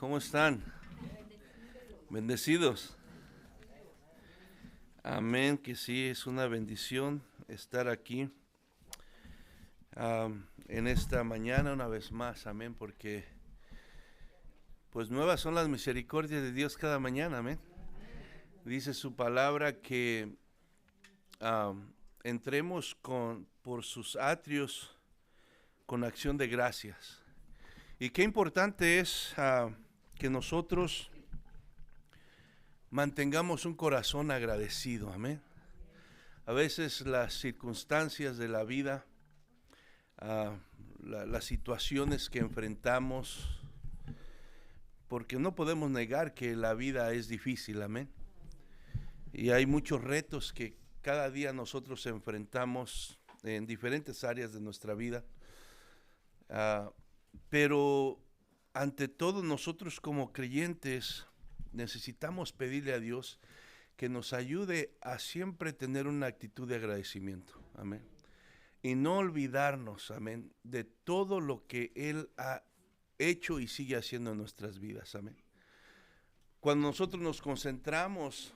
¿Cómo están? Bendecidos. Amén, que sí, es una bendición estar aquí en esta mañana una vez más, amén, porque pues nuevas son las misericordias de Dios cada mañana, amén. Dice su palabra que entremos por sus atrios con acción de gracias. Y qué importante es que nosotros mantengamos un corazón agradecido, amén. A veces las circunstancias de la vida, las situaciones que enfrentamos, porque no podemos negar que la vida es difícil, amén. Y hay muchos retos que cada día nosotros enfrentamos en diferentes áreas de nuestra vida. Pero ante todo nosotros como creyentes necesitamos pedirle a Dios que nos ayude a siempre tener una actitud de agradecimiento, amén. Y no olvidarnos, amén, de todo lo que Él ha hecho y sigue haciendo en nuestras vidas, amén. Cuando nosotros nos concentramos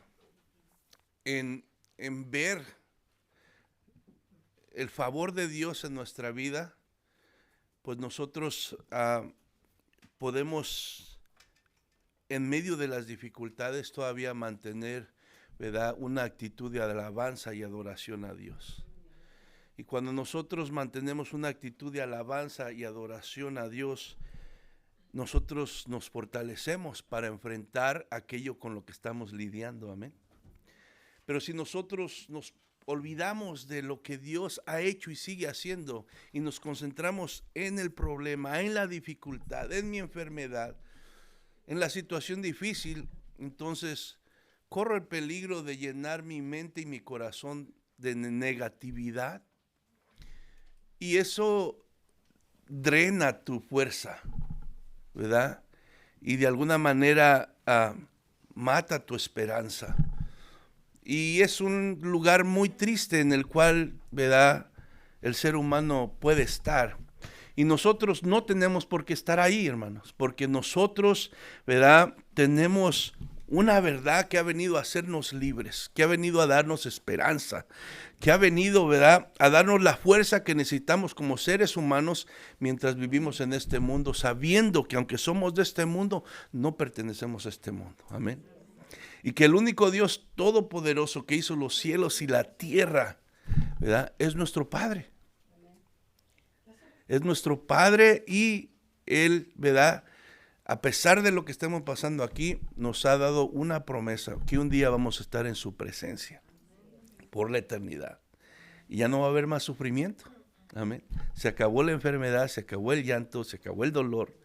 en ver el favor de Dios en nuestra vida, pues nosotros podemos, en medio de las dificultades, todavía mantener, ¿verdad?, una actitud de alabanza y adoración a Dios. Y cuando nosotros mantenemos una actitud de alabanza y adoración a Dios, nosotros nos fortalecemos para enfrentar aquello con lo que estamos lidiando, amén. Pero si nosotros nos olvidamos de lo que Dios ha hecho y sigue haciendo y nos concentramos en el problema, en la dificultad, en mi enfermedad, en la situación difícil, entonces corro el peligro de llenar mi mente y mi corazón de negatividad, y eso drena tu fuerza, ¿verdad? Y de alguna manera mata tu esperanza. Y es un lugar muy triste en el cual, ¿verdad?, el ser humano puede estar. Y nosotros no tenemos por qué estar ahí, hermanos, porque nosotros, ¿verdad?, tenemos una verdad que ha venido a hacernos libres, que ha venido a darnos esperanza, que ha venido, ¿verdad?, a darnos la fuerza que necesitamos como seres humanos mientras vivimos en este mundo, sabiendo que aunque somos de este mundo, no pertenecemos a este mundo. Amén. Y que el único Dios todopoderoso que hizo los cielos y la tierra, ¿verdad?, es nuestro Padre. Es nuestro Padre, y Él, ¿verdad?, a pesar de lo que estemos pasando aquí, nos ha dado una promesa, que un día vamos a estar en su presencia por la eternidad. Y ya no va a haber más sufrimiento. Amén. Se acabó la enfermedad, se acabó el llanto, se acabó el dolor,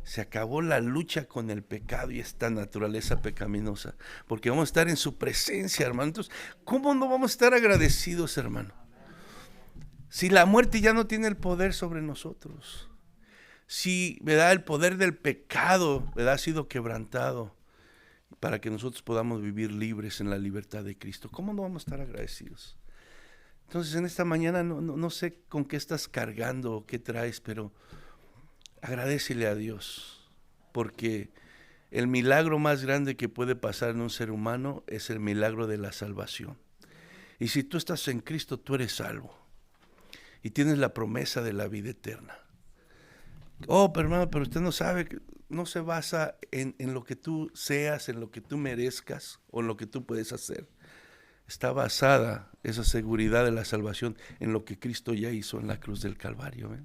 se acabó la lucha con el pecado y esta naturaleza pecaminosa, porque vamos a estar en su presencia, hermano. Entonces, ¿cómo no vamos a estar agradecidos, hermano? Si la muerte ya no tiene el poder sobre nosotros, si, ¿verdad?, el poder del pecado, ¿verdad?, ha sido quebrantado para que nosotros podamos vivir libres en la libertad de Cristo, ¿cómo no vamos a estar agradecidos? Entonces, en esta mañana no sé con qué estás cargando o qué traes, pero agradécele a Dios, porque el milagro más grande que puede pasar en un ser humano es el milagro de la salvación. Y si tú estás en Cristo, tú eres salvo y tienes la promesa de la vida eterna. Oh, pero hermano, pero usted no sabe, que no se basa en lo que tú seas, en lo que tú merezcas o en lo que tú puedes hacer. Está basada esa seguridad de la salvación en lo que Cristo ya hizo en la cruz del Calvario, ¿eh?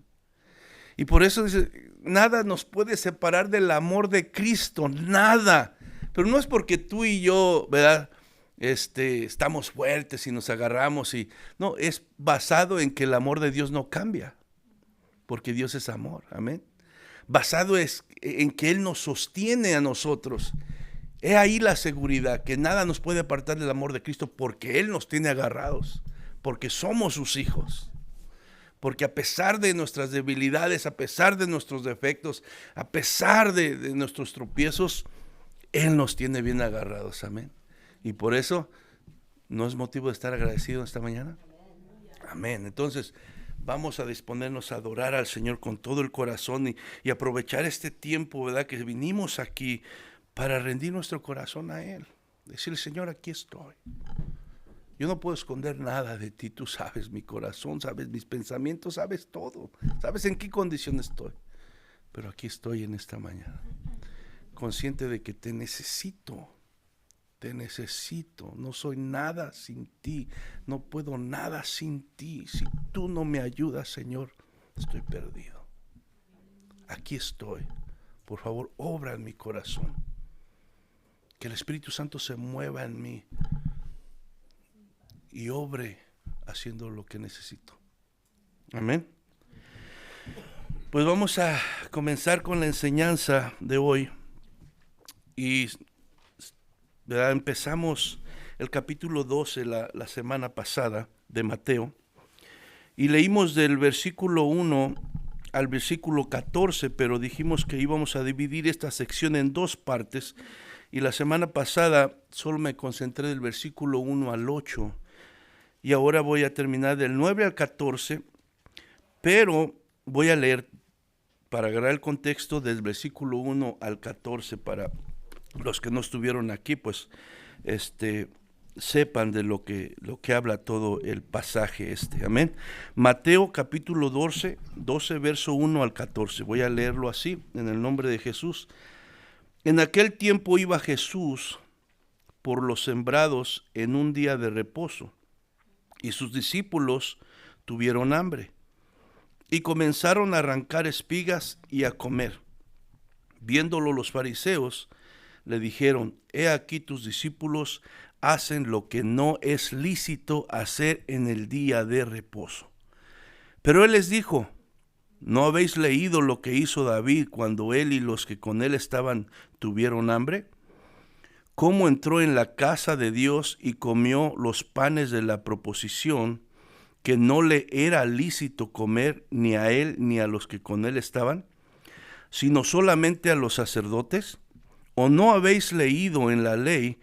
Y por eso dice, nada nos puede separar del amor de Cristo, nada. Pero no es porque tú y yo, ¿verdad?, estamos fuertes y nos agarramos, no, es basado en que el amor de Dios no cambia, porque Dios es amor, amén. Basado es en que Él nos sostiene a nosotros. He ahí la seguridad, que nada nos puede apartar del amor de Cristo, porque Él nos tiene agarrados, porque somos sus hijos. Porque a pesar de nuestras debilidades, a pesar de nuestros defectos, a pesar de nuestros tropiezos, Él nos tiene bien agarrados, amén. Y por eso, ¿no es motivo de estar agradecido esta mañana? Amén. Entonces, vamos a disponernos a adorar al Señor con todo el corazón y aprovechar este tiempo, ¿verdad? Que vinimos aquí para rendir nuestro corazón a Él. Decirle, Señor, aquí estoy. Yo no puedo esconder nada de ti. Tú sabes mi corazón, sabes mis pensamientos, sabes todo. Sabes en qué condición estoy. Pero aquí estoy en esta mañana, consciente de que te necesito. Te necesito, no soy nada sin ti, no puedo nada sin ti. Si tú no me ayudas, Señor, estoy perdido. Aquí estoy. Por favor, obra en mi corazón. Que el Espíritu Santo se mueva en mí y obre haciendo lo que necesito. Amén. Pues vamos a comenzar con la enseñanza de hoy. Y ¿verdad? Empezamos el capítulo 12 la semana pasada de Mateo y leímos del versículo 1 al versículo 14, pero dijimos que íbamos a dividir esta sección en dos partes y la semana pasada solo me concentré del versículo 1 al 8 y ahora voy a terminar del 9 al 14, pero voy a leer para agarrar el contexto del versículo 1 al 14 para los que no estuvieron aquí, pues sepan de lo que habla todo el pasaje amén. Mateo capítulo 12, verso 1 al 14. Voy a leerlo así, en el nombre de Jesús. En aquel tiempo iba Jesús por los sembrados en un día de reposo, y sus discípulos tuvieron hambre, y comenzaron a arrancar espigas y a comer. Viéndolo los fariseos, le dijeron, he aquí tus discípulos hacen lo que no es lícito hacer en el día de reposo. Pero él les dijo, ¿no habéis leído lo que hizo David cuando él y los que con él estaban tuvieron hambre? ¿Cómo entró en la casa de Dios y comió los panes de la proposición que no le era lícito comer ni a él ni a los que con él estaban, sino solamente a los sacerdotes? ¿O no habéis leído en la ley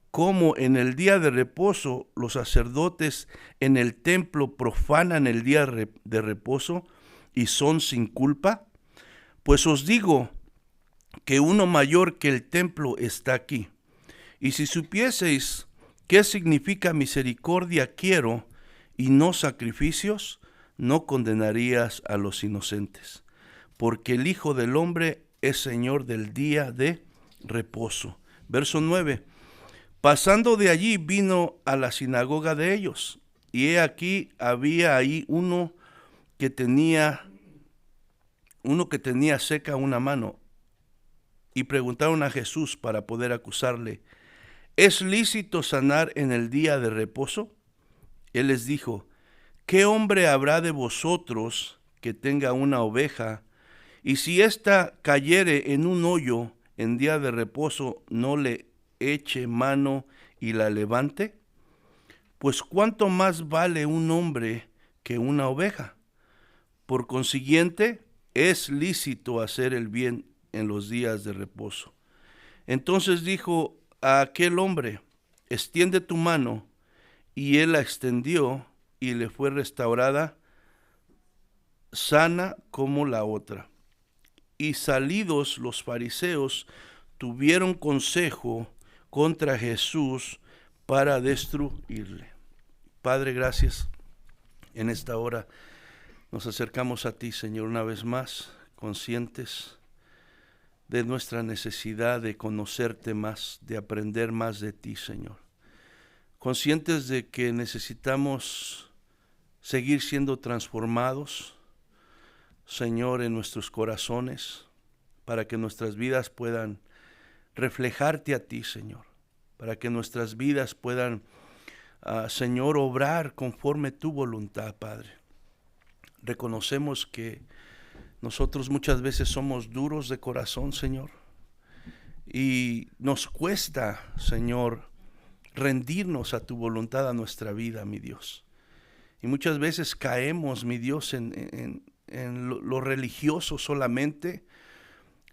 cómo en el día de reposo los sacerdotes en el templo profanan el día de reposo y son sin culpa? Pues os digo que uno mayor que el templo está aquí. Y si supieseis qué significa misericordia quiero y no sacrificios, no condenarías a los inocentes, porque el Hijo del Hombre es Señor del día de reposo. Verso 9. Pasando de allí vino a la sinagoga de ellos, y he aquí había ahí uno que tenía seca una mano, y preguntaron a Jesús para poder acusarle, ¿es lícito sanar en el día de reposo? Él les dijo, ¿qué hombre habrá de vosotros que tenga una oveja, y si ésta cayere en un hoyo en día de reposo, no le eche mano y la levante? Pues cuánto más vale un hombre que una oveja. Por consiguiente, es lícito hacer el bien en los días de reposo. Entonces dijo a aquel hombre, extiende tu mano, y él la extendió y le fue restaurada sana como la otra. Y salidos los fariseos tuvieron consejo contra Jesús para destruirle. Padre, gracias. En esta hora nos acercamos a ti, Señor, una vez más, conscientes de nuestra necesidad de conocerte más, de aprender más de ti, Señor. Conscientes de que necesitamos seguir siendo transformados, Señor, en nuestros corazones, para que nuestras vidas puedan reflejarte a ti, Señor, para que nuestras vidas puedan, Señor, obrar conforme tu voluntad, Padre. Reconocemos que nosotros muchas veces somos duros de corazón, Señor, y nos cuesta, Señor, rendirnos a tu voluntad, a nuestra vida, mi Dios. Y muchas veces caemos, mi Dios, en lo religioso solamente,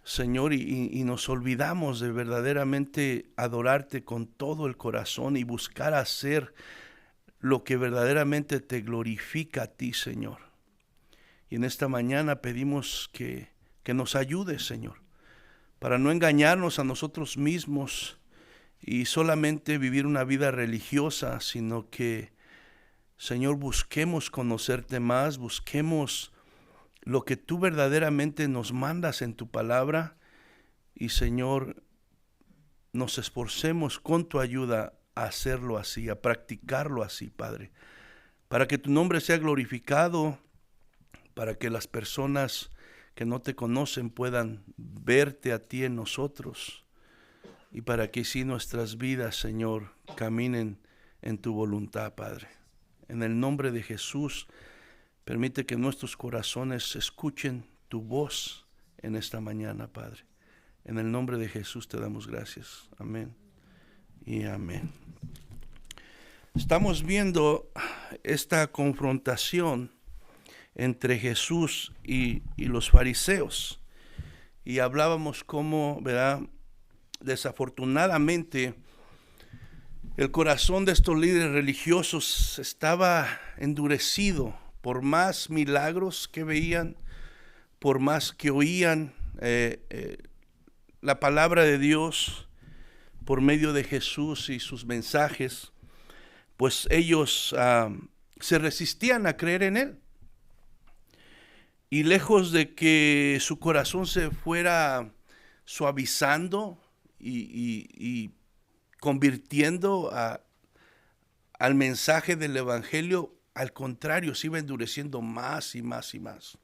Señor, y nos olvidamos de verdaderamente adorarte con todo el corazón y buscar hacer lo que verdaderamente te glorifica a ti, Señor. Y en esta mañana pedimos que nos ayudes, Señor, para no engañarnos a nosotros mismos y solamente vivir una vida religiosa, sino que, Señor, busquemos conocerte más, busquemos lo que tú verdaderamente nos mandas en tu palabra y, Señor, nos esforcemos con tu ayuda a hacerlo así, a practicarlo así, Padre, para que tu nombre sea glorificado, para que las personas que no te conocen puedan verte a ti en nosotros y para que sí nuestras vidas, Señor, caminen en tu voluntad, Padre. En el nombre de Jesús, permite que nuestros corazones escuchen tu voz en esta mañana, Padre. En el nombre de Jesús te damos gracias. Amén y amén. Estamos viendo esta confrontación entre Jesús y los fariseos. Y hablábamos cómo, ¿verdad? Desafortunadamente, el corazón de estos líderes religiosos estaba endurecido por más milagros que veían, por más que oían la palabra de Dios por medio de Jesús y sus mensajes, pues ellos se resistían a creer en Él. Y lejos de que su corazón se fuera suavizando y convirtiendo al mensaje del Evangelio, al contrario, se iba endureciendo más y más y más.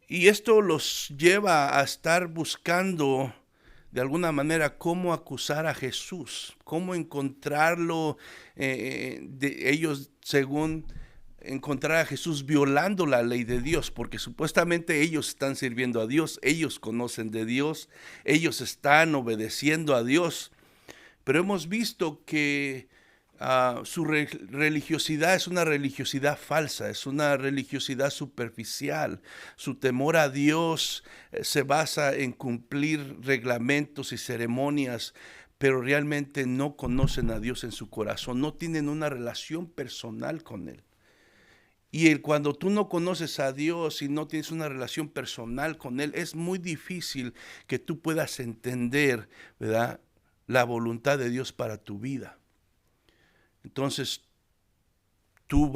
Y esto los lleva a estar buscando de alguna manera cómo acusar a Jesús, cómo encontrarlo, ellos según encontrar a Jesús violando la ley de Dios, porque supuestamente ellos están sirviendo a Dios, ellos conocen de Dios, ellos están obedeciendo a Dios, pero hemos visto que su religiosidad es una religiosidad falsa, es una religiosidad superficial. Su temor a Dios se basa en cumplir reglamentos y ceremonias, pero realmente no conocen a Dios en su corazón, no tienen una relación personal con Él. Y cuando tú no conoces a Dios y no tienes una relación personal con Él, es muy difícil que tú puedas entender, ¿verdad?, la voluntad de Dios para tu vida. Entonces, tú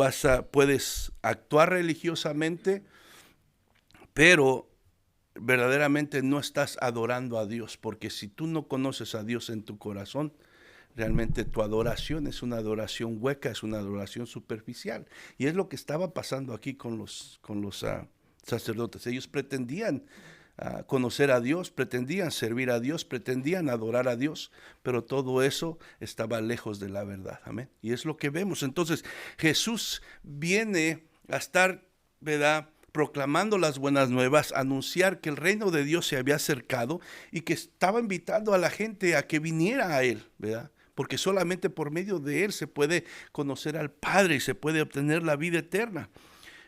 puedes actuar religiosamente, pero verdaderamente no estás adorando a Dios, porque si tú no conoces a Dios en tu corazón, realmente tu adoración es una adoración hueca, es una adoración superficial. Y es lo que estaba pasando aquí con los sacerdotes. Ellos pretendían conocer a Dios, pretendían servir a Dios, pretendían adorar a Dios, pero todo eso estaba lejos de la verdad. Amén. Y es lo que vemos. Entonces, Jesús viene a estar, ¿verdad?, proclamando las buenas nuevas, anunciar que el reino de Dios se había acercado y que estaba invitando a la gente a que viniera a Él, ¿verdad? Porque solamente por medio de Él se puede conocer al Padre y se puede obtener la vida eterna.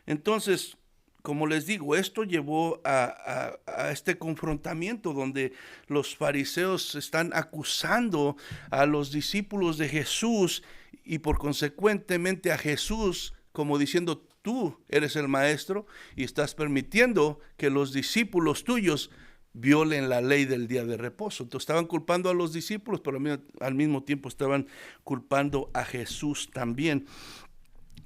Entonces, como les digo, esto llevó a este confrontamiento donde los fariseos están acusando a los discípulos de Jesús y por consecuentemente a Jesús, como diciendo, tú eres el maestro y estás permitiendo que los discípulos tuyos violen la ley del día de reposo. Entonces estaban culpando a los discípulos, pero al mismo tiempo estaban culpando a Jesús también.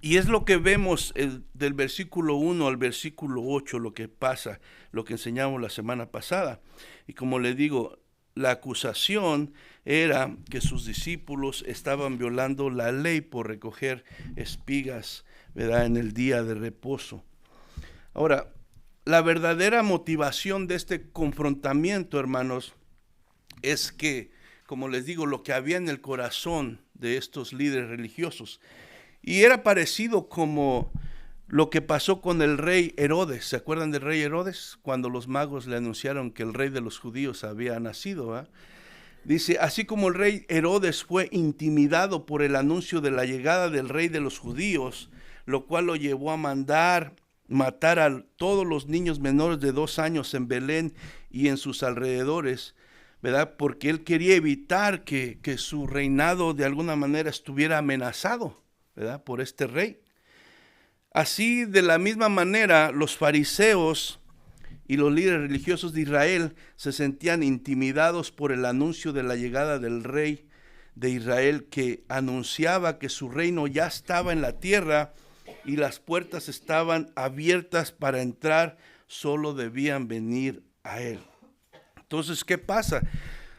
Y es lo que vemos del versículo 1 al versículo 8, lo que pasa, lo que enseñamos la semana pasada. Y como le digo, la acusación era que sus discípulos estaban violando la ley por recoger espigas, ¿verdad?, en el día de reposo. Ahora, la verdadera motivación de este confrontamiento, hermanos, es que, como les digo, lo que había en el corazón de estos líderes religiosos, y era parecido como lo que pasó con el rey Herodes. ¿Se acuerdan del rey Herodes? Cuando los magos le anunciaron que el rey de los judíos había nacido, ¿eh? Dice, así como el rey Herodes fue intimidado por el anuncio de la llegada del rey de los judíos, lo cual lo llevó a mandar matar a todos los niños menores de 2 años en Belén y en sus alrededores, ¿verdad? Porque él quería evitar que su reinado de alguna manera estuviera amenazado, ¿verdad?, por este rey. Así, de la misma manera, los fariseos y los líderes religiosos de Israel se sentían intimidados por el anuncio de la llegada del rey de Israel, que anunciaba que su reino ya estaba en la tierra y las puertas estaban abiertas para entrar, solo debían venir a él. Entonces, ¿qué pasa?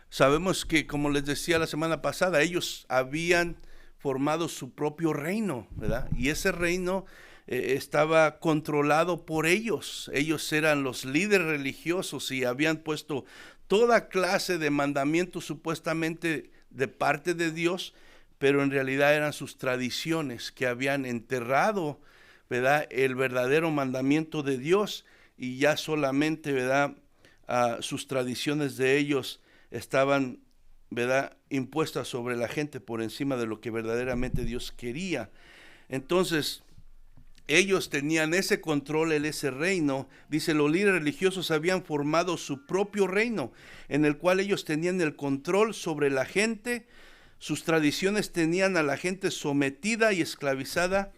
Sabemos que, como les decía la semana pasada, ellos habían formado su propio reino, ¿verdad? Y ese reino estaba controlado por ellos. Ellos eran los líderes religiosos y habían puesto toda clase de mandamientos supuestamente de parte de Dios, pero en realidad eran sus tradiciones que habían enterrado, ¿verdad?, el verdadero mandamiento de Dios, y ya solamente, ¿verdad?, sus tradiciones de ellos estaban, ¿verdad?, impuestas sobre la gente por encima de lo que verdaderamente Dios quería. Entonces, ellos tenían ese control en ese reino. Dice, los líderes religiosos habían formado su propio reino, en el cual ellos tenían el control sobre la gente. Sus tradiciones tenían a la gente sometida y esclavizada,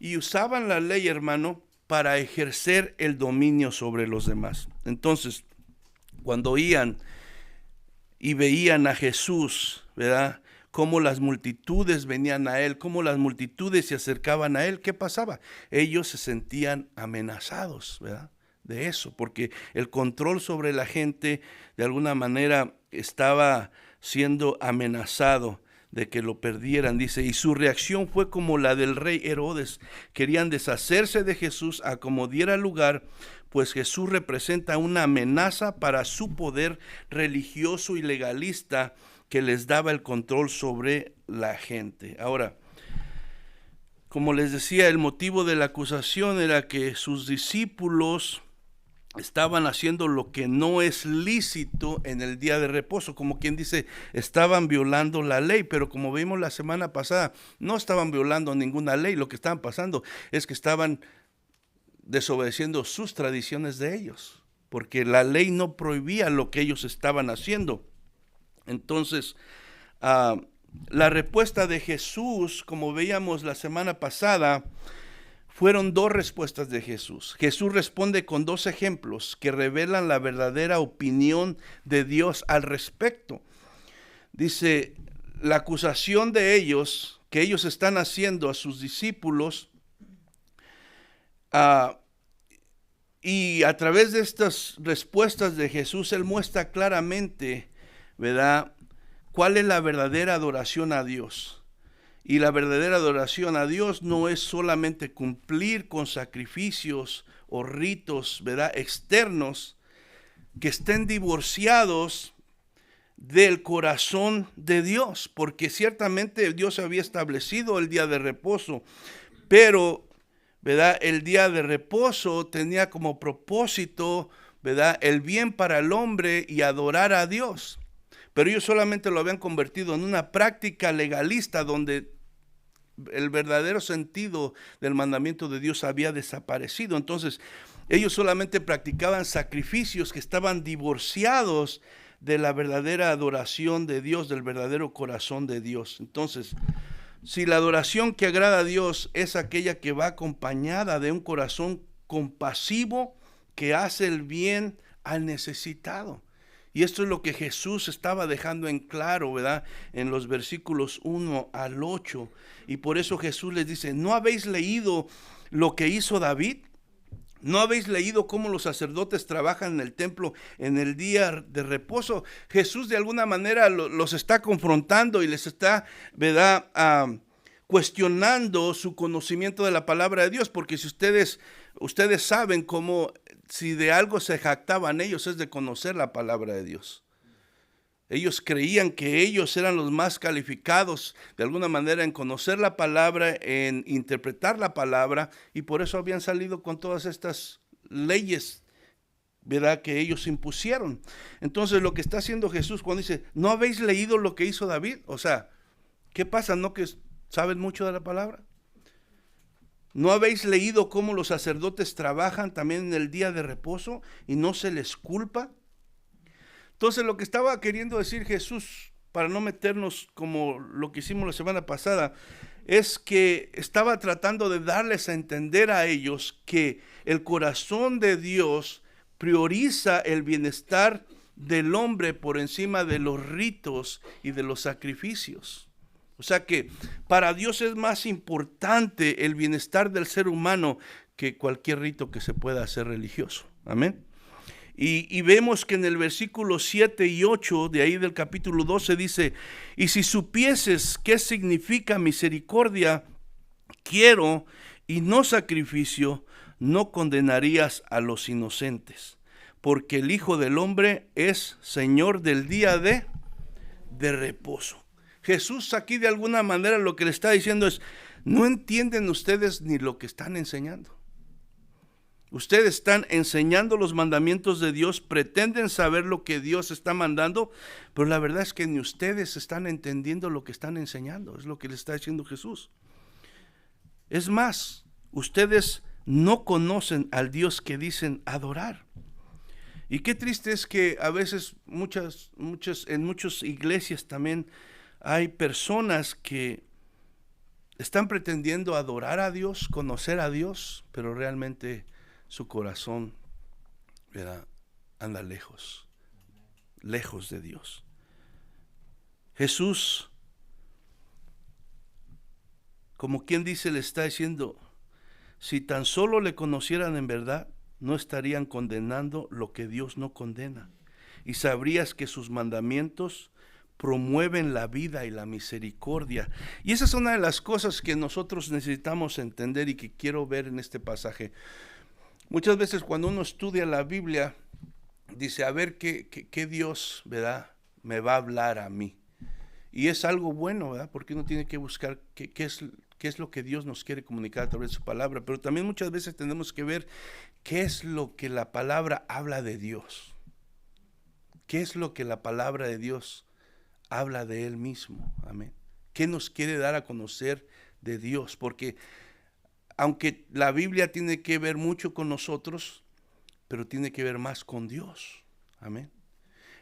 y usaban la ley, hermano, para ejercer el dominio sobre los demás. Entonces, cuando oían y veían a Jesús, ¿verdad?, cómo las multitudes venían a él, cómo las multitudes se acercaban a él, ¿qué pasaba? Ellos se sentían amenazados, ¿verdad?, de eso, porque el control sobre la gente de alguna manera estaba siendo amenazado de que lo perdieran. Dice, y su reacción fue como la del rey Herodes. Querían deshacerse de Jesús a como diera lugar, pues Jesús representa una amenaza para su poder religioso y legalista que les daba el control sobre la gente. Ahora, como les decía, el motivo de la acusación era que sus discípulos estaban haciendo lo que no es lícito en el día de reposo, como quien dice, estaban violando la ley, pero como vimos la semana pasada, no estaban violando ninguna ley. Lo que estaban pasando es que estaban desobedeciendo sus tradiciones de ellos, porque la ley no prohibía lo que ellos estaban haciendo. Entonces, la respuesta de Jesús, como veíamos la semana pasada, fueron dos respuestas de Jesús. Jesús responde con dos ejemplos que revelan la verdadera opinión de Dios al respecto. Dice, la acusación de ellos, que ellos están haciendo a sus discípulos, y a través de estas respuestas de Jesús, Él muestra claramente, ¿verdad?, cuál es la verdadera adoración a Dios. Y la verdadera adoración a Dios no es solamente cumplir con sacrificios o ritos, ¿verdad?, externos que estén divorciados del corazón de Dios, porque ciertamente Dios había establecido el día de reposo, pero, ¿verdad?, el día de reposo tenía como propósito, ¿verdad?, el bien para el hombre y adorar a Dios. Pero ellos solamente lo habían convertido en una práctica legalista donde el verdadero sentido del mandamiento de Dios había desaparecido. Entonces, ellos solamente practicaban sacrificios que estaban divorciados de la verdadera adoración de Dios, del verdadero corazón de Dios. Entonces, si la adoración que agrada a Dios es aquella que va acompañada de un corazón compasivo que hace el bien al necesitado. Y esto es lo que Jesús estaba dejando en claro, ¿verdad?, en los versículos 1 al 8. Y por eso Jesús les dice, ¿no habéis leído lo que hizo David? ¿No habéis leído cómo los sacerdotes trabajan en el templo en el día de reposo? Jesús de alguna manera los está confrontando y les está, ¿verdad?, cuestionando su conocimiento de la palabra de Dios, porque si ustedes saben cómo, si de algo se jactaban ellos es de conocer la palabra de Dios. Ellos creían que ellos eran los más calificados de alguna manera en conocer la palabra, en interpretar la palabra, y por eso habían salido con todas estas leyes, ¿verdad?, que ellos impusieron. Entonces lo que está haciendo Jesús cuando dice, ¿no habéis leído lo que hizo David? O sea, ¿qué pasa? ¿No que saben mucho de la palabra? ¿No habéis leído cómo los sacerdotes trabajan también en el día de reposo y no se les culpa? Entonces lo que estaba queriendo decir Jesús, para no meternos como lo que hicimos la semana pasada, es que estaba tratando de darles a entender a ellos que el corazón de Dios prioriza el bienestar del hombre por encima de los ritos y de los sacrificios. O sea que para Dios es más importante el bienestar del ser humano que cualquier rito que se pueda hacer religioso. Amén. Y vemos que en el versículo 7 y 8 de ahí del capítulo 12 dice: y si supieses qué significa misericordia quiero y no sacrificio, no condenarías a los inocentes, porque el Hijo del Hombre es Señor del día de reposo. Jesús aquí de alguna manera lo que le está diciendo es: no entienden ustedes ni lo que están enseñando. Ustedes están enseñando los mandamientos de Dios, pretenden saber lo que Dios está mandando, pero la verdad es que ni ustedes están entendiendo lo que están enseñando. Es lo que le está diciendo Jesús. Es más, ustedes no conocen al Dios que dicen adorar. Y qué triste es que a veces en muchas iglesias también hay personas que están pretendiendo adorar a Dios, conocer a Dios, pero realmente su corazón, ¿verdad?, anda lejos de Dios. Jesús, como quien dice, le está diciendo: si tan solo le conocieran en verdad, no estarían condenando lo que Dios no condena. Y sabrías que sus mandamientos promueven la vida y la misericordia. Y esa es una de las cosas que nosotros necesitamos entender y que quiero ver en este pasaje. Muchas veces cuando uno estudia la Biblia, dice: a ver qué Dios, ¿verdad?, me va a hablar a mí. Y es algo bueno, ¿verdad?, porque uno tiene que buscar qué es lo que Dios nos quiere comunicar a través de su palabra. Pero también muchas veces tenemos que ver qué es lo que la palabra habla de Dios. ¿Qué es lo que la palabra de Dios habla de Él mismo? Amén. ¿Qué nos quiere dar a conocer de Dios? Porque aunque la Biblia tiene que ver mucho con nosotros, pero tiene que ver más con Dios. Amén.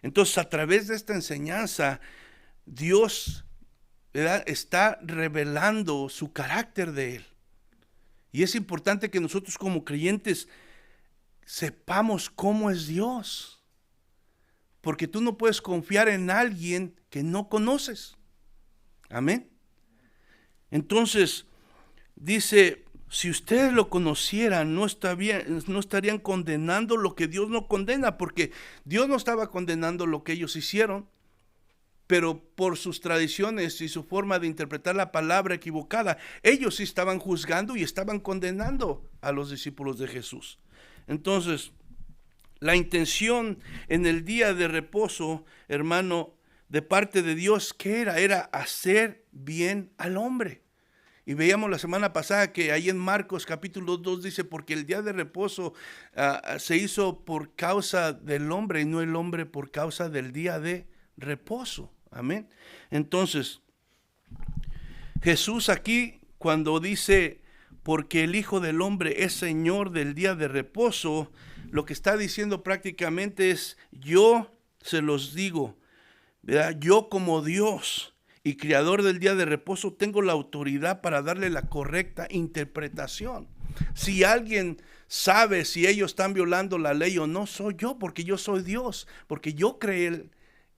Entonces, a través de esta enseñanza, Dios, ¿verdad?, está revelando su carácter de Él. Y es importante que nosotros como creyentes sepamos cómo es Dios. Porque tú no puedes confiar en alguien que no conoces. Amén. Entonces, dice: si ustedes lo conocieran, no estarían condenando lo que Dios no condena, porque Dios no estaba condenando lo que ellos hicieron, pero por sus tradiciones y su forma de interpretar la palabra equivocada, ellos sí estaban juzgando y estaban condenando a los discípulos de Jesús. Entonces, la intención en el día de reposo, hermano, de parte de Dios, ¿qué era? Era hacer bien al hombre. Y veíamos la semana pasada que ahí en Marcos capítulo 2 dice: porque el día de reposo se hizo por causa del hombre y no el hombre por causa del día de reposo. Amén. Entonces, Jesús aquí cuando dice: porque el Hijo del Hombre es Señor del día de reposo, lo que está diciendo prácticamente es: yo se los digo, ¿verdad?, yo como Dios y creador del día de reposo tengo la autoridad para darle la correcta interpretación. Si alguien sabe si ellos están violando la ley o no, soy yo, porque yo soy Dios, porque yo creé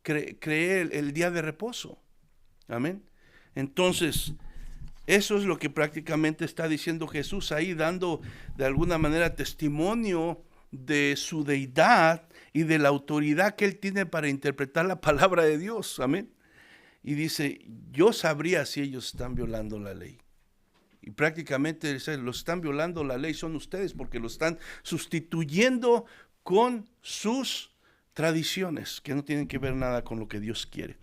el día de reposo. Amén. Entonces, eso es lo que prácticamente está diciendo Jesús ahí, dando de alguna manera testimonio de su deidad y de la autoridad que Él tiene para interpretar la palabra de Dios. Amén. Y dice: yo sabría si ellos están violando la ley. Y prácticamente los están violando la ley son ustedes, porque lo están sustituyendo con sus tradiciones, que no tienen que ver nada con lo que Dios quiere.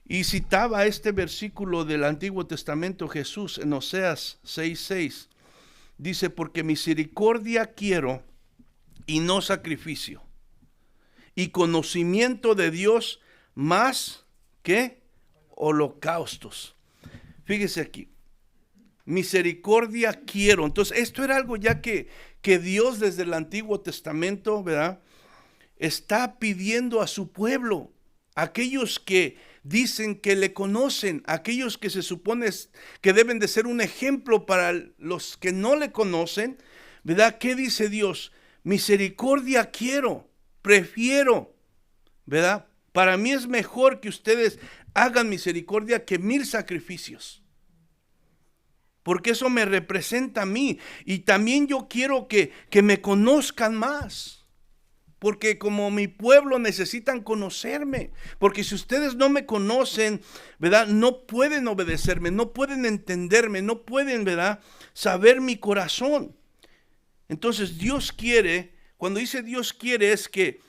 Y citaba este versículo del Antiguo Testamento Jesús en Oseas 6:6. Dice: porque misericordia quiero y no sacrificio, y conocimiento de Dios más que holocaustos. Fíjese aquí: misericordia quiero. Entonces, esto era algo ya que Dios desde el Antiguo Testamento, ¿verdad?, está pidiendo a su pueblo, aquellos que dicen que le conocen, aquellos que se supone que deben de ser un ejemplo para los que no le conocen, ¿verdad? ¿Qué dice Dios? Misericordia quiero, prefiero, ¿verdad? Para mí es mejor que ustedes hagan misericordia que 1000 sacrificios. Porque eso me representa a mí. Y también yo quiero que me conozcan más. Porque como mi pueblo necesitan conocerme. Porque si ustedes no me conocen, ¿verdad? No pueden obedecerme, no pueden entenderme, no pueden, ¿verdad? Saber mi corazón. Entonces Dios quiere, cuando dice Dios quiere es que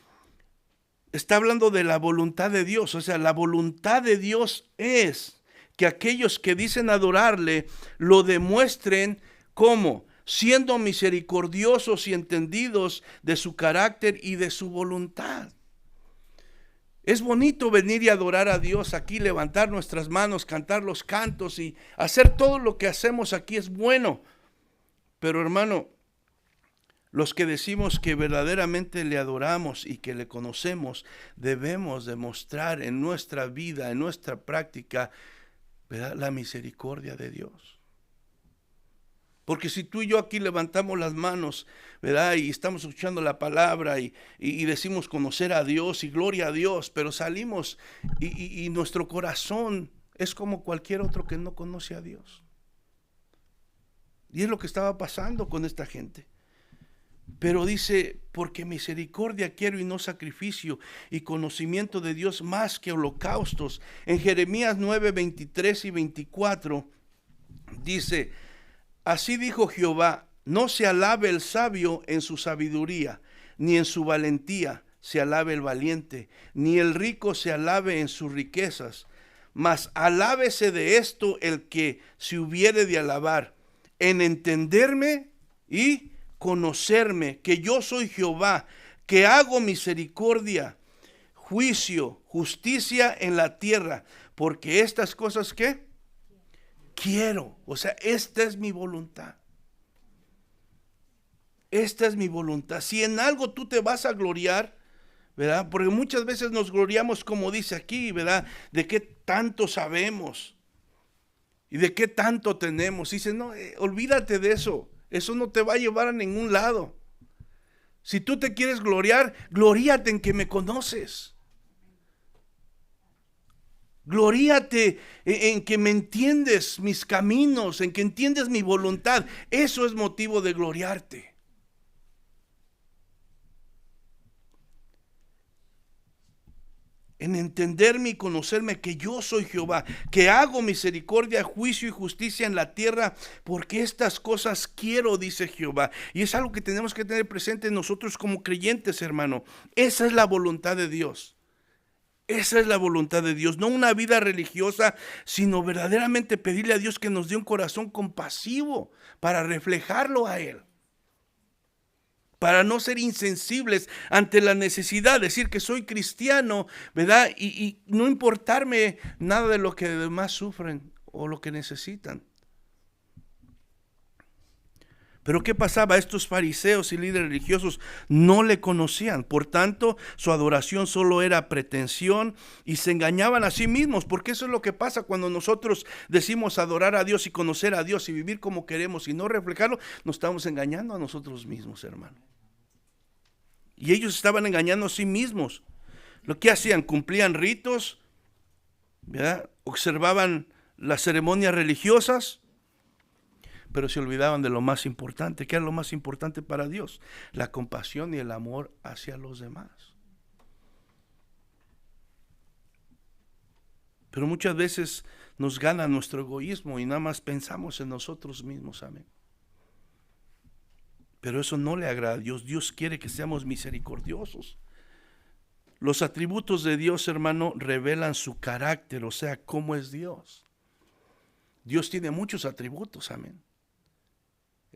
está hablando de la voluntad de Dios. O sea, la voluntad de Dios es que aquellos que dicen adorarle lo demuestren como siendo misericordiosos y entendidos de su carácter y de su voluntad. Es bonito venir y adorar a Dios aquí, levantar nuestras manos, cantar los cantos y hacer todo lo que hacemos aquí es bueno. Pero hermano, los que decimos que verdaderamente le adoramos y que le conocemos, debemos demostrar en nuestra vida, en nuestra práctica, ¿verdad? La misericordia de Dios. Porque si tú y yo aquí levantamos las manos, ¿verdad? Y estamos escuchando la palabra y decimos conocer a Dios y gloria a Dios, pero salimos y nuestro corazón es como cualquier otro que no conoce a Dios. Y es lo que estaba pasando con esta gente. Pero dice, porque misericordia quiero y no sacrificio, y conocimiento de Dios más que holocaustos. En Jeremías 9, 23 y 24 dice, así dijo Jehová, no se alabe el sabio en su sabiduría, ni en su valentía se alabe el valiente, ni el rico se alabe en sus riquezas, mas alábese de esto el que se hubiere de alabar, en entenderme y conocerme, que yo soy Jehová, que hago misericordia, juicio, justicia en la tierra, porque estas cosas ¿qué? Quiero, o sea, esta es mi voluntad. Esta es mi voluntad. Si en algo tú te vas a gloriar, ¿verdad? Porque muchas veces nos gloriamos, como dice aquí, ¿verdad? De qué tanto sabemos y de qué tanto tenemos. Y dice, no, olvídate de eso. Eso no te va a llevar a ningún lado. Si tú te quieres gloriar, gloríate en que me conoces. Gloríate en que me entiendes mis caminos, en que entiendes mi voluntad. Eso es motivo de gloriarte. En entenderme y conocerme que yo soy Jehová, que hago misericordia, juicio y justicia en la tierra, porque estas cosas quiero, dice Jehová. Y es algo que tenemos que tener presente nosotros como creyentes, hermano. Esa es la voluntad de Dios. Esa es la voluntad de Dios, no una vida religiosa, sino verdaderamente pedirle a Dios que nos dé un corazón compasivo para reflejarlo a Él. Para no ser insensibles ante la necesidad, decir que soy cristiano, ¿verdad? Y no importarme nada de lo que demás sufren o lo que necesitan. Pero ¿qué pasaba? Estos fariseos y líderes religiosos no le conocían. Por tanto, su adoración solo era pretensión y se engañaban a sí mismos. Porque eso es lo que pasa cuando nosotros decimos adorar a Dios y conocer a Dios y vivir como queremos y no reflejarlo. Nos estamos engañando a nosotros mismos, hermano. Y ellos estaban engañando a sí mismos. Lo que hacían, cumplían ritos, ¿verdad? Observaban las ceremonias religiosas, pero se olvidaban de lo más importante. ¿Qué era lo más importante para Dios? La compasión y el amor hacia los demás. Pero muchas veces nos gana nuestro egoísmo y nada más pensamos en nosotros mismos, amén. Pero eso no le agrada a Dios. Dios quiere que seamos misericordiosos. Los atributos de Dios, hermano, revelan su carácter, o sea, cómo es Dios. Dios tiene muchos atributos, amén.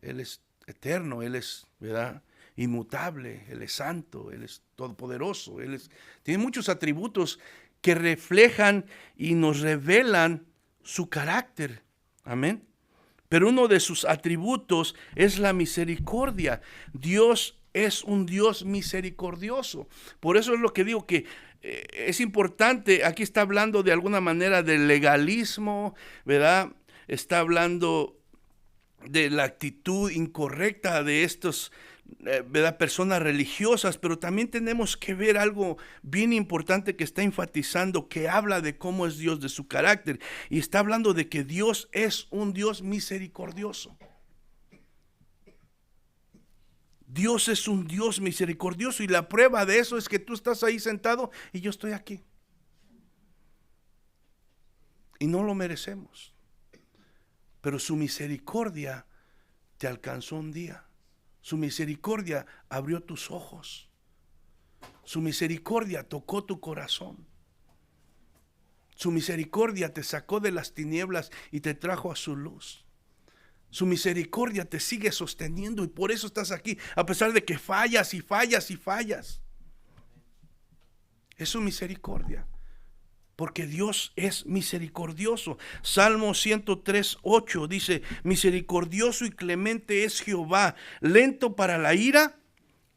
Él es eterno, Él es, ¿verdad?, inmutable, Él es santo, Él es todopoderoso, tiene muchos atributos que reflejan y nos revelan su carácter, amén. Pero uno de sus atributos es la misericordia. Dios es un Dios misericordioso. Por eso es lo que digo que es importante. Aquí está hablando de alguna manera del legalismo, ¿verdad? Está hablando de la actitud incorrecta de estos, ¿verdad?, personas religiosas, pero también tenemos que ver algo bien importante que está enfatizando, que habla de cómo es Dios, de su carácter, y está hablando de que Dios es un Dios misericordioso. Dios es un Dios misericordioso, y la prueba de eso es que tú estás ahí sentado y yo estoy aquí. Y no lo merecemos. Pero su misericordia te alcanzó un día. Su misericordia abrió tus ojos. Su misericordia tocó tu corazón. Su misericordia te sacó de las tinieblas y te trajo a su luz. Su misericordia te sigue sosteniendo y por eso estás aquí, a pesar de que fallas y fallas y fallas. Es su misericordia, porque Dios es misericordioso. Salmo 103:8 dice: misericordioso y clemente es Jehová, lento para la ira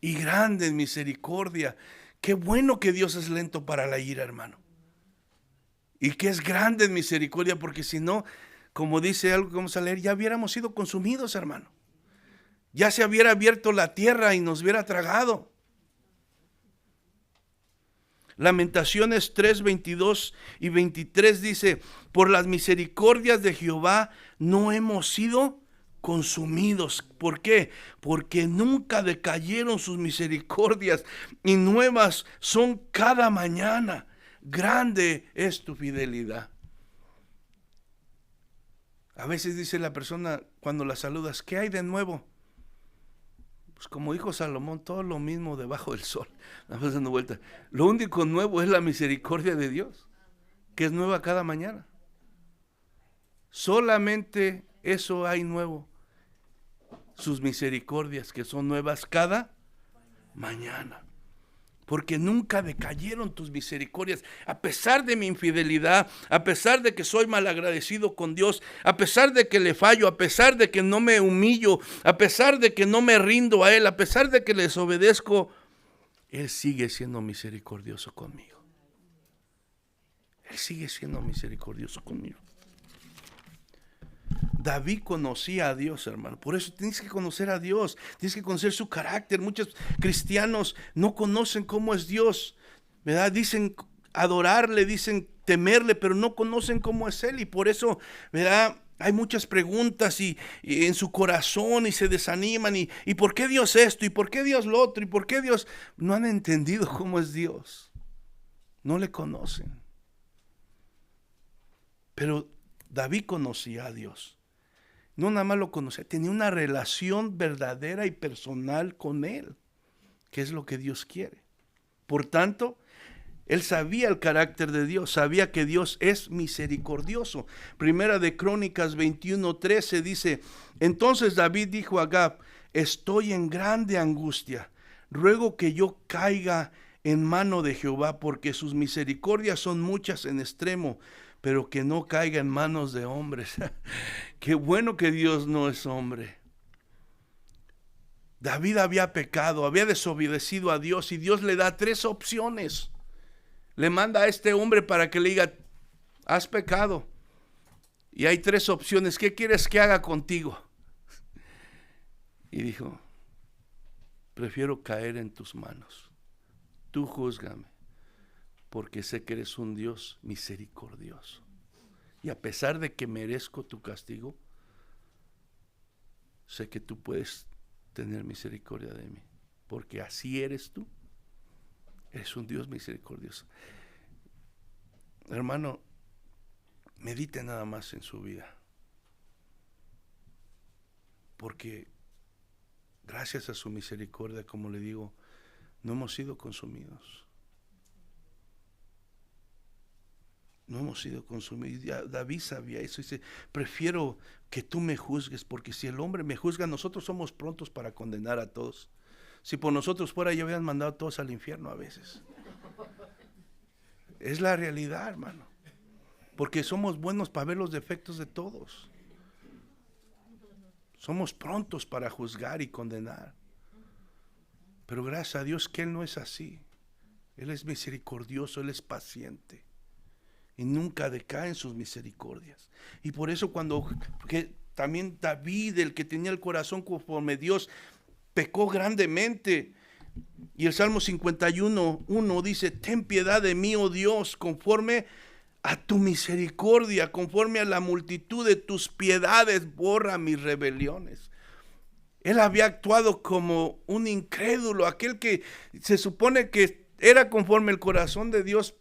y grande en misericordia. Qué bueno que Dios es lento para la ira, hermano. Y que es grande en misericordia, porque si no, como dice algo que vamos a leer, ya hubiéramos sido consumidos, hermano. Ya se hubiera abierto la tierra y nos hubiera tragado. Lamentaciones 3:22 y 23 dice: por las misericordias de Jehová no hemos sido consumidos. ¿Por qué? Porque nunca decayeron sus misericordias y nuevas son cada mañana. Grande es tu fidelidad. A veces dice la persona cuando la saludas: ¿qué hay de nuevo? Pues como dijo Salomón, todo lo mismo debajo del sol. Vamos dando vuelta. Lo único nuevo es la misericordia de Dios, que es nueva cada mañana. Solamente eso hay nuevo. Sus misericordias, que son nuevas cada mañana. Porque nunca decayeron tus misericordias, a pesar de mi infidelidad, a pesar de que soy malagradecido con Dios, a pesar de que le fallo, a pesar de que no me humillo, a pesar de que no me rindo a Él, a pesar de que le desobedezco, Él sigue siendo misericordioso conmigo. Él sigue siendo misericordioso conmigo. David conocía a Dios, hermano. Por eso tienes que conocer a Dios, tienes que conocer su carácter. Muchos cristianos no conocen cómo es Dios, ¿verdad? Dicen adorarle, dicen temerle, pero no conocen cómo es Él. Y por eso, ¿verdad?, hay muchas preguntas y en su corazón, y se desaniman. ¿Y por qué Dios esto? ¿Y por qué Dios lo otro? ¿Y por qué Dios? No han entendido cómo es Dios. No le conocen. Pero David conocía a Dios. No nada más lo conocía, tenía una relación verdadera y personal con Él, que es lo que Dios quiere. Por tanto, él sabía el carácter de Dios, sabía que Dios es misericordioso. Primera de Crónicas 21:13 dice: entonces David dijo a Gad: estoy en grande angustia, ruego que yo caiga en mano de Jehová, porque sus misericordias son muchas en extremo, pero que no caiga en manos de hombres. Qué bueno que Dios no es hombre. David había pecado, había desobedecido a Dios, y Dios le da 3 opciones. Le manda a este hombre para que le diga: has pecado. Y hay 3 opciones. ¿Qué quieres que haga contigo? Y dijo: prefiero caer en tus manos. Tú júzgame, porque sé que eres un Dios misericordioso. Y a pesar de que merezco tu castigo, sé que tú puedes tener misericordia de mí, porque así eres tú. Eres un Dios misericordioso. Hermano, medite nada más en su vida, porque gracias a su misericordia, como le digo, no hemos sido consumidos. No hemos sido consumidos. Ya David sabía eso. Dice: prefiero que tú me juzgues, porque si el hombre me juzga, nosotros somos prontos para condenar a todos. Si por nosotros fuera, ya hubieran mandado a todos al infierno a veces. Es la realidad, hermano. Porque somos buenos para ver los defectos de todos. Somos prontos para juzgar y condenar. Pero gracias a Dios que Él no es así. Él es misericordioso, Él es paciente. Y nunca decae en sus misericordias. Y por eso porque también David, el que tenía el corazón conforme Dios, pecó grandemente. Y el Salmo 51:1 dice: ten piedad de mí, oh Dios, conforme a tu misericordia, conforme a la multitud de tus piedades, borra mis rebeliones. Él había actuado como un incrédulo, aquel que se supone que era conforme el corazón de Dios,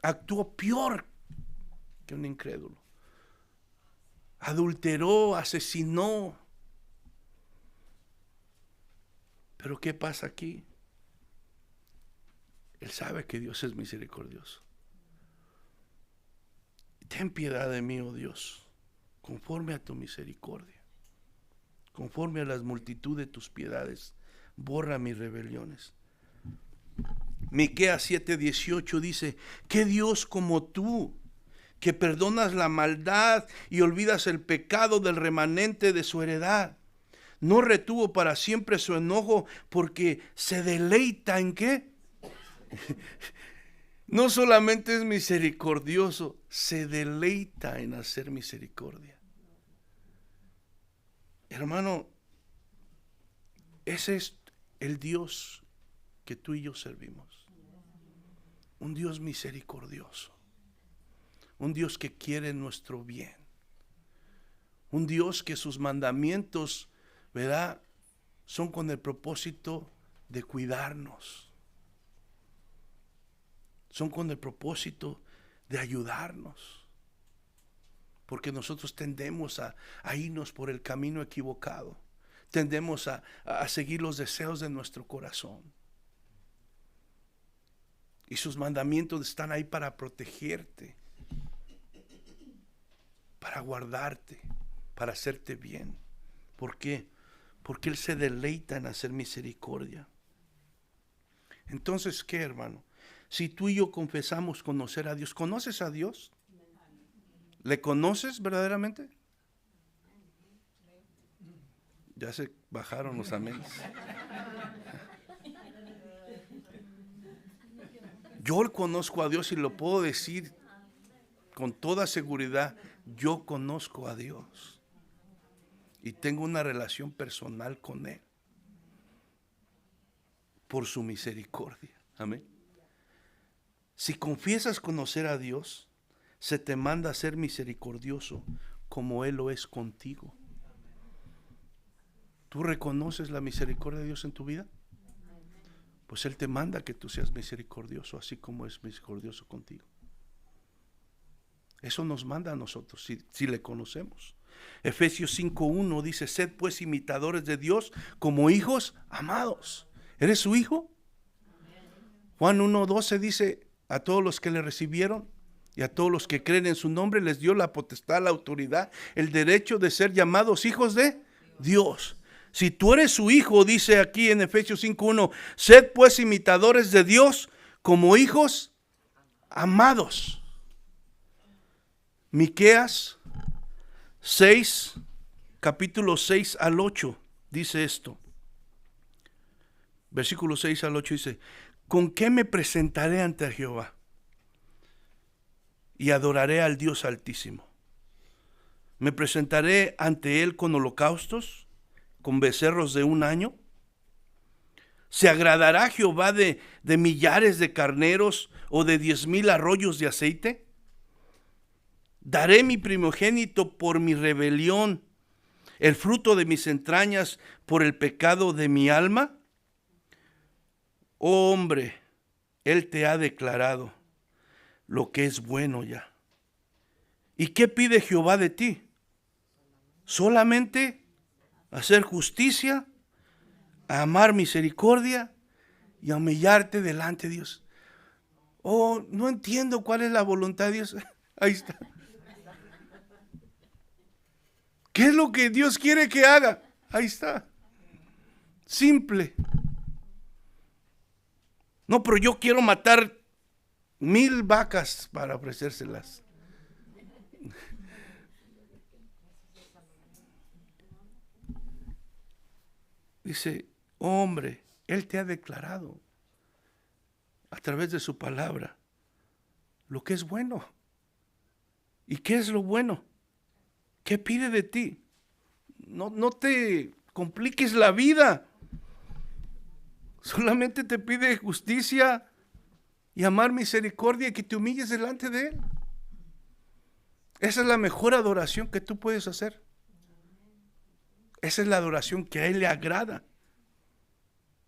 actuó peor que un incrédulo. Adulteró, asesinó. Pero ¿qué pasa aquí? Él sabe que Dios es misericordioso. Ten piedad de mí, oh Dios, conforme a tu misericordia, conforme a las multitud de tus piedades, borra mis rebeliones. Miqueas 7:18 dice: ¿qué Dios como tú, que perdonas la maldad y olvidas el pecado del remanente de su heredad? No retuvo para siempre su enojo, porque se deleita ¿en qué? No solamente es misericordioso, se deleita en hacer misericordia. Hermano, ese es el Dios que tú y yo servimos. Un Dios misericordioso. Un Dios que quiere nuestro bien. Un Dios que sus mandamientos, ¿verdad?, son con el propósito de cuidarnos. Son con el propósito de ayudarnos. Porque nosotros tendemos a irnos por el camino equivocado. Tendemos a seguir los deseos de nuestro corazón. Y sus mandamientos están ahí para protegerte, para guardarte, para hacerte bien. ¿Por qué? Porque Él se deleita en hacer misericordia. Entonces, ¿qué, hermano? Si tú y yo confesamos conocer a Dios, ¿conoces a Dios? ¿Le conoces verdaderamente? Ya se bajaron los aménes. Yo conozco a Dios y lo puedo decir con toda seguridad. Yo conozco a Dios y tengo una relación personal con Él por su misericordia. Amén. Si confiesas conocer a Dios, se te manda a ser misericordioso como Él lo es contigo. ¿Tú reconoces la misericordia de Dios en tu vida? Pues Él te manda que tú seas misericordioso, así como es misericordioso contigo. Eso nos manda a nosotros, si le conocemos. Efesios 5:1 dice: sed pues imitadores de Dios como hijos amados. ¿Eres su hijo? Juan 1:12 dice: a todos los que le recibieron y a todos los que creen en su nombre les dio la potestad, la autoridad, el derecho de ser llamados hijos de Dios. Si tú eres su hijo, dice aquí en Efesios 5:1, sed pues imitadores de Dios como hijos amados. Miqueas 6, capítulo 6 al 8, dice esto. Versículo 6 al 8 dice: ¿con qué me presentaré ante Jehová? Y adoraré al Dios Altísimo. ¿Me presentaré ante Él con holocaustos, con becerros de un año? ¿Se agradará Jehová de millares de carneros o de 10,000 arroyos de aceite? ¿Daré mi primogénito por mi rebelión, el fruto de mis entrañas por el pecado de mi alma? Oh hombre, Él te ha declarado lo que es bueno ya. ¿Y qué pide Jehová de ti? Solamente hacer justicia, a amar misericordia y a humillarte delante de Dios. Oh, no entiendo cuál es la voluntad de Dios. Ahí está. ¿Qué es lo que Dios quiere que haga? Ahí está. Simple. No, pero yo quiero matar 1,000 vacas para ofrecérselas. Dice: hombre, Él te ha declarado a través de su palabra lo que es bueno. ¿Y qué es lo bueno? ¿Qué pide de ti? No te compliques la vida. Solamente te pide justicia y amar, misericordia, y que te humilles delante de Él. Esa es la mejor adoración que tú puedes hacer. Esa es la adoración que a Él le agrada.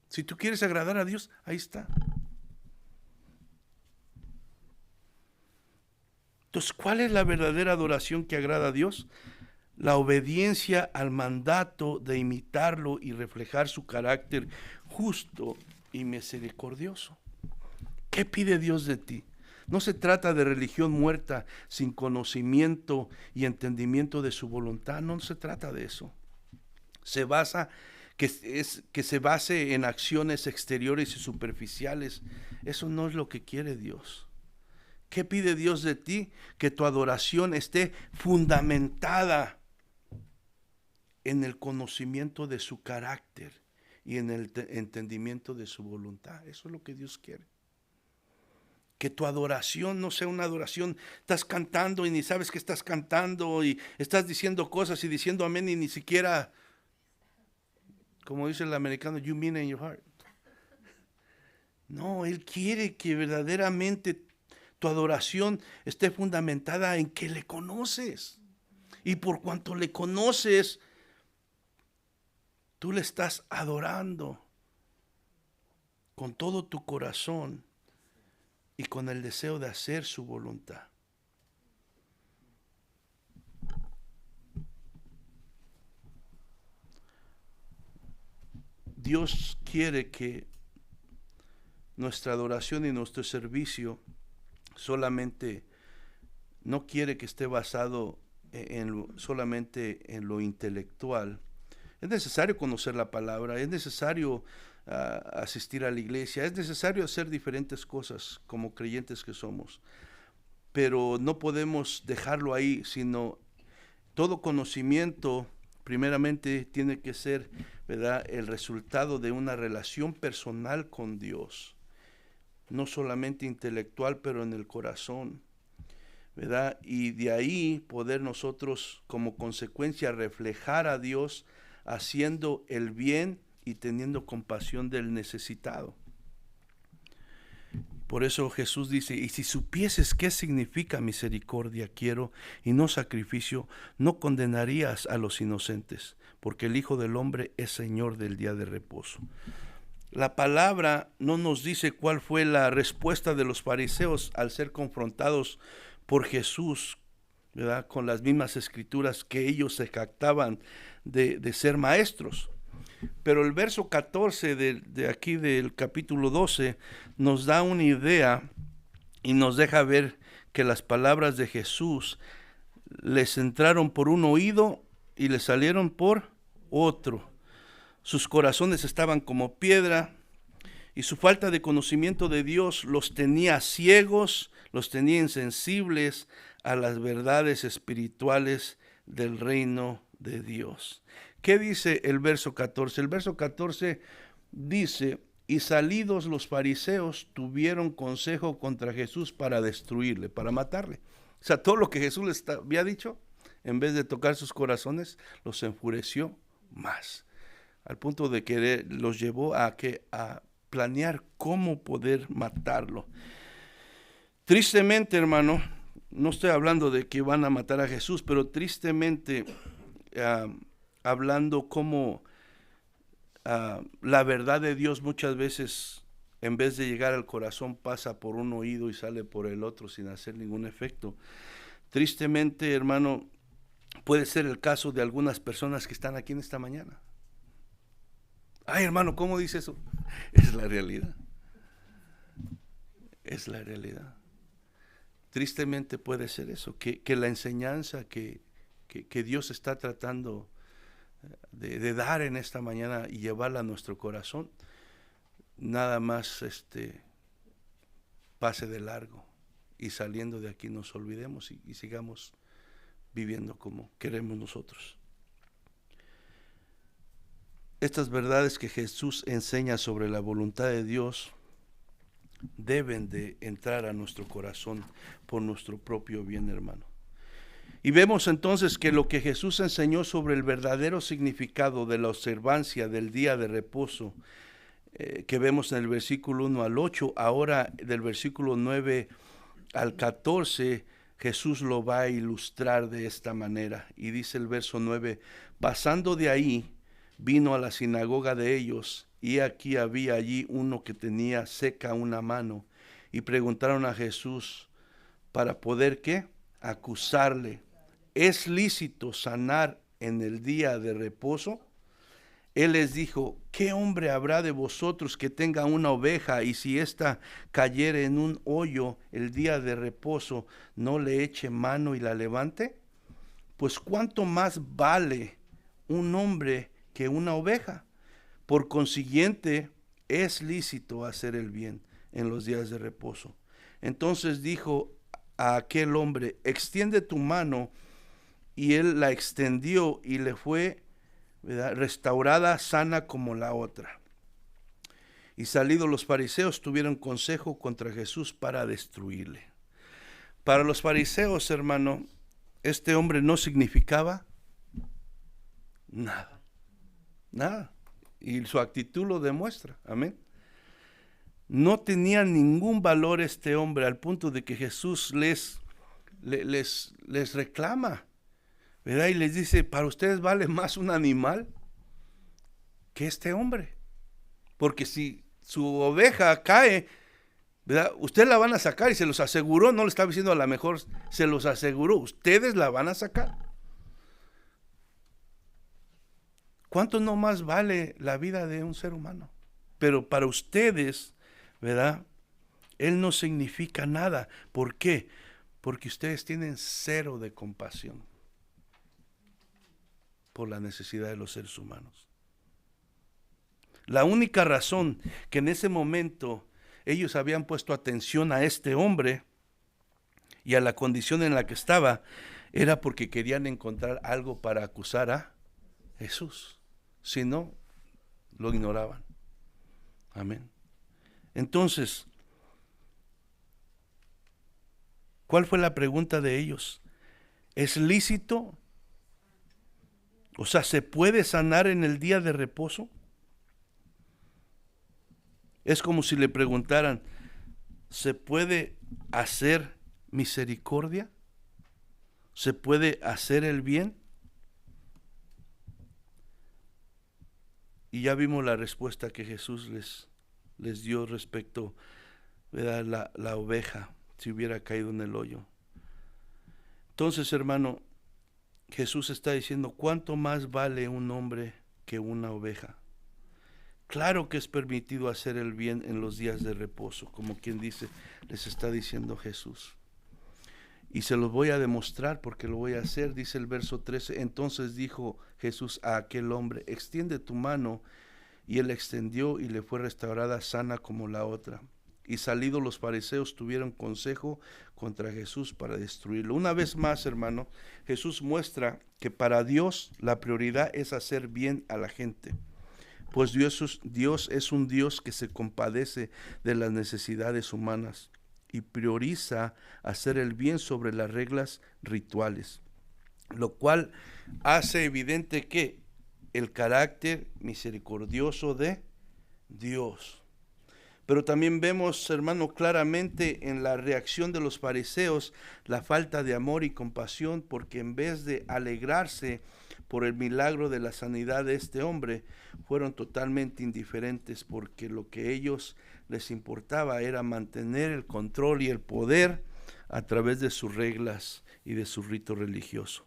Si tú quieres agradar a Dios, ahí está. Entonces, ¿cuál es la verdadera adoración que agrada a Dios? La obediencia al mandato de imitarlo y reflejar su carácter justo y misericordioso. ¿Qué pide Dios de ti? No se trata de religión muerta sin conocimiento y entendimiento de su voluntad. No se trata de eso. Se basa que se base en acciones exteriores y superficiales. Eso no es lo que quiere Dios. ¿Qué pide Dios de ti? Que tu adoración esté fundamentada en el conocimiento de su carácter y en el entendimiento de su voluntad. Eso es lo que Dios quiere. Que tu adoración no sea una adoración, estás cantando y ni sabes que estás cantando y estás diciendo cosas y diciendo amén y ni siquiera, como dice el americano, you mean in your heart. No, Él quiere que verdaderamente tu adoración esté fundamentada en que le conoces. Y por cuanto le conoces, tú le estás adorando con todo tu corazón y con el deseo de hacer su voluntad. Dios quiere que nuestra adoración y nuestro servicio solamente, no quiere que esté basado solamente en lo intelectual. Es necesario conocer la palabra, es necesario asistir a la iglesia, es necesario hacer diferentes cosas como creyentes que somos, pero no podemos dejarlo ahí, sino todo conocimiento primeramente tiene que ser, ¿verdad?, el resultado de una relación personal con Dios, no solamente intelectual, pero en el corazón, ¿verdad? Y de ahí poder nosotros como consecuencia reflejar a Dios haciendo el bien y teniendo compasión del necesitado. Por eso Jesús dice, y si supieses qué significa misericordia quiero y no sacrificio, no condenarías a los inocentes, porque el Hijo del Hombre es Señor del día de reposo. La palabra no nos dice cuál fue la respuesta de los fariseos al ser confrontados por Jesús, ¿verdad?, con las mismas escrituras que ellos se jactaban de ser maestros. Pero el verso 14 de aquí del capítulo 12 nos da una idea y nos deja ver que las palabras de Jesús les entraron por un oído y les salieron por otro. Sus corazones estaban como piedra y su falta de conocimiento de Dios los tenía ciegos, los tenía insensibles a las verdades espirituales del reino de Dios. ¿Qué dice el verso 14? El verso 14 dice, y salidos los fariseos tuvieron consejo contra Jesús para destruirle, para matarle. O sea, todo lo que Jesús les había dicho, en vez de tocar sus corazones, los enfureció más. Al punto de que los llevó a planear cómo poder matarlo. Tristemente, hermano, no estoy hablando de que van a matar a Jesús, pero tristemente hablando cómo la verdad de Dios muchas veces, en vez de llegar al corazón, pasa por un oído y sale por el otro sin hacer ningún efecto. Tristemente, hermano, puede ser el caso de algunas personas que están aquí en esta mañana. Ay, hermano, ¿cómo dice eso? Es la realidad. Es la realidad. Tristemente puede ser eso, que la enseñanza que Dios está tratando de dar en esta mañana y llevarla a nuestro corazón, nada más pase de largo y saliendo de aquí nos olvidemos y sigamos viviendo como queremos nosotros. estas verdades que Jesús enseña sobre la voluntad de Dios deben de entrar a nuestro corazón por nuestro propio bien, hermano. Y vemos entonces que lo que Jesús enseñó sobre el verdadero significado de la observancia del día de reposo, que vemos en el versículo 1 al 8, ahora del versículo 9 al 14, Jesús lo va a ilustrar de esta manera. Y dice el verso 9, pasando de ahí, vino a la sinagoga de ellos, y aquí había allí uno que tenía seca una mano, y preguntaron a Jesús para poder, ¿qué? Acusarle. ¿Es lícito sanar en el día de reposo? Él les dijo, ¿qué hombre habrá de vosotros que tenga una oveja y si ésta cayere en un hoyo el día de reposo, no le eche mano y la levante? Pues ¿cuánto más vale un hombre que una oveja? Por consiguiente, es lícito hacer el bien en los días de reposo. Entonces dijo a aquel hombre, extiende tu mano, y él la extendió y le fue, ¿verdad?, restaurada, sana como la otra. Y salidos los fariseos tuvieron consejo contra Jesús para destruirle. Para los fariseos, hermano, este hombre no significaba nada, nada. Y su actitud lo demuestra, amén. No tenía ningún valor este hombre, al punto de que Jesús les reclama, ¿verdad? Y les dice, para ustedes vale más un animal que este hombre. Porque si su oveja cae, ¿verdad?, ustedes la van a sacar, y se los aseguró, no le estaba diciendo a la mejor, se los aseguró, ustedes la van a sacar. ¿Cuánto no más vale la vida de un ser humano? Pero para ustedes, ¿verdad?, él no significa nada. ¿Por qué? Porque ustedes tienen cero de compasión por la necesidad de los seres humanos. La única razón que en ese momento ellos habían puesto atención a este hombre y a la condición en la que estaba, era porque querían encontrar algo para acusar a Jesús. Si no, lo ignoraban. Amén. Entonces, ¿cuál fue la pregunta de ellos? ¿Es lícito? O sea, ¿se puede sanar en el día de reposo? Es como si le preguntaran, ¿se puede hacer misericordia? ¿Se puede hacer el bien? Y ya vimos la respuesta que Jesús les dio respecto, ¿verdad?, la oveja, si hubiera caído en el hoyo. Entonces, hermano, Jesús está diciendo, ¿cuánto más vale un hombre que una oveja? Claro que es permitido hacer el bien en los días de reposo, como quien dice, les está diciendo Jesús. Y se los voy a demostrar porque lo voy a hacer, dice el verso 13. Entonces dijo Jesús a aquel hombre, extiende tu mano, y él extendió y le fue restaurada sana como la otra. Y salidos los fariseos tuvieron consejo contra Jesús para destruirlo. Una vez más, hermano, Jesús muestra que para Dios la prioridad es hacer bien a la gente. Pues Dios es un Dios que se compadece de las necesidades humanas y prioriza hacer el bien sobre las reglas rituales, lo cual hace evidente que el carácter misericordioso de Dios. Pero también vemos, hermano, claramente en la reacción de los fariseos la falta de amor y compasión, porque en vez de alegrarse por el milagro de la sanidad de este hombre, fueron totalmente indiferentes, porque lo que a ellos les importaba era mantener el control y el poder a través de sus reglas y de su rito religioso.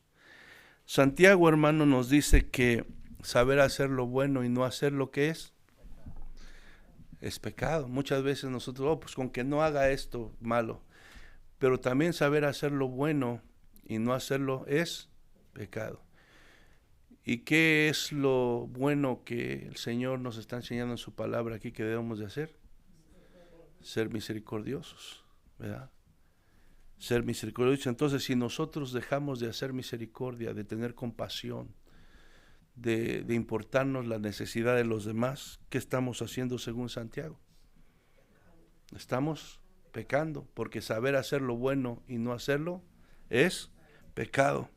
Santiago, hermano, nos dice que saber hacer lo bueno y no hacer lo que es pecado. Muchas veces nosotros, pues con que no haga esto malo, pero también saber hacer lo bueno y no hacerlo es pecado. ¿Y qué es lo bueno que el Señor nos está enseñando en su palabra aquí que debemos de hacer? Ser misericordiosos, ¿verdad? Ser misericordiosos. Entonces, si nosotros dejamos de hacer misericordia, de tener compasión, de importarnos la necesidad de los demás, ¿qué estamos haciendo según Santiago? Estamos pecando, porque saber hacer lo bueno y no hacerlo es pecado.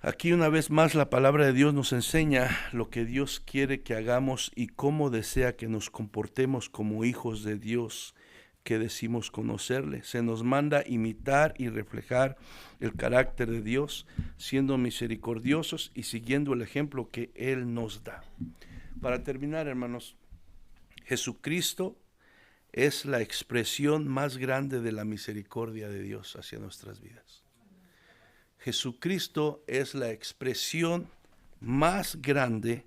Aquí una vez más la palabra de Dios nos enseña lo que Dios quiere que hagamos y cómo desea que nos comportemos como hijos de Dios que decimos conocerle. Se nos manda imitar y reflejar el carácter de Dios, siendo misericordiosos y siguiendo el ejemplo que Él nos da. Para terminar, hermanos, Jesucristo es la expresión más grande de la misericordia de Dios hacia nuestras vidas. Jesucristo es la expresión más grande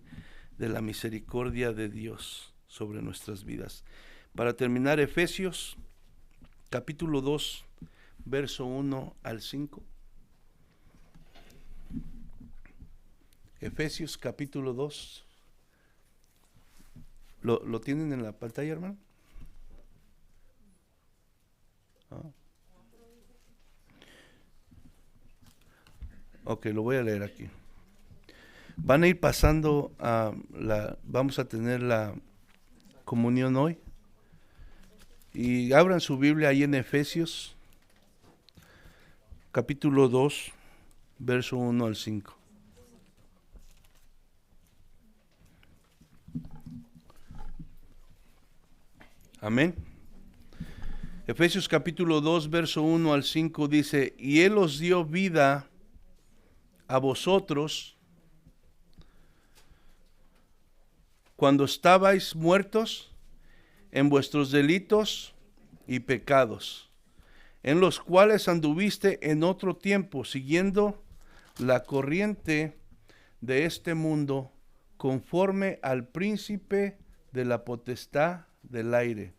de la misericordia de Dios sobre nuestras vidas. Para terminar, Efesios capítulo 2, verso 1 al 5. Efesios capítulo 2. ¿Lo tienen en la pantalla, hermano? Ok, lo voy a leer aquí. Van a ir pasando vamos a tener la comunión hoy. Y abran su Biblia ahí en Efesios, capítulo 2, verso 1 al 5. Amén. Efesios capítulo 2, verso 1 al 5 dice, y Él os dio vida a vosotros cuando estabais muertos en vuestros delitos y pecados, en los cuales anduviste en otro tiempo, siguiendo la corriente de este mundo, conforme al príncipe de la potestad del aire,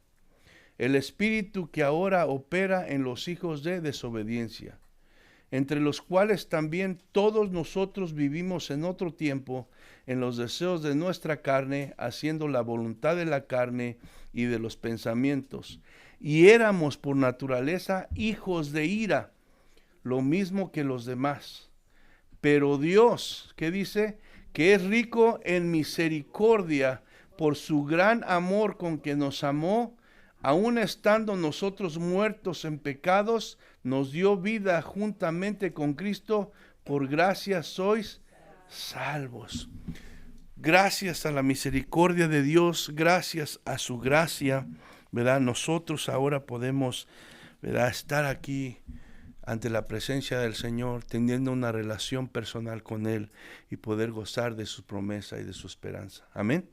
el espíritu que ahora opera en los hijos de desobediencia, entre los cuales también todos nosotros vivimos en otro tiempo, en los deseos de nuestra carne, haciendo la voluntad de la carne y de los pensamientos. Y éramos por naturaleza hijos de ira, lo mismo que los demás. Pero Dios, ¿qué dice? Que es rico en misericordia, por su gran amor con que nos amó, aun estando nosotros muertos en pecados, nos dio vida juntamente con Cristo, por gracia sois salvos. Gracias a la misericordia de Dios, gracias a su gracia, ¿verdad? Nosotros ahora podemos, ¿verdad?, estar aquí ante la presencia del Señor, teniendo una relación personal con Él y poder gozar de su promesa y de su esperanza. Amén.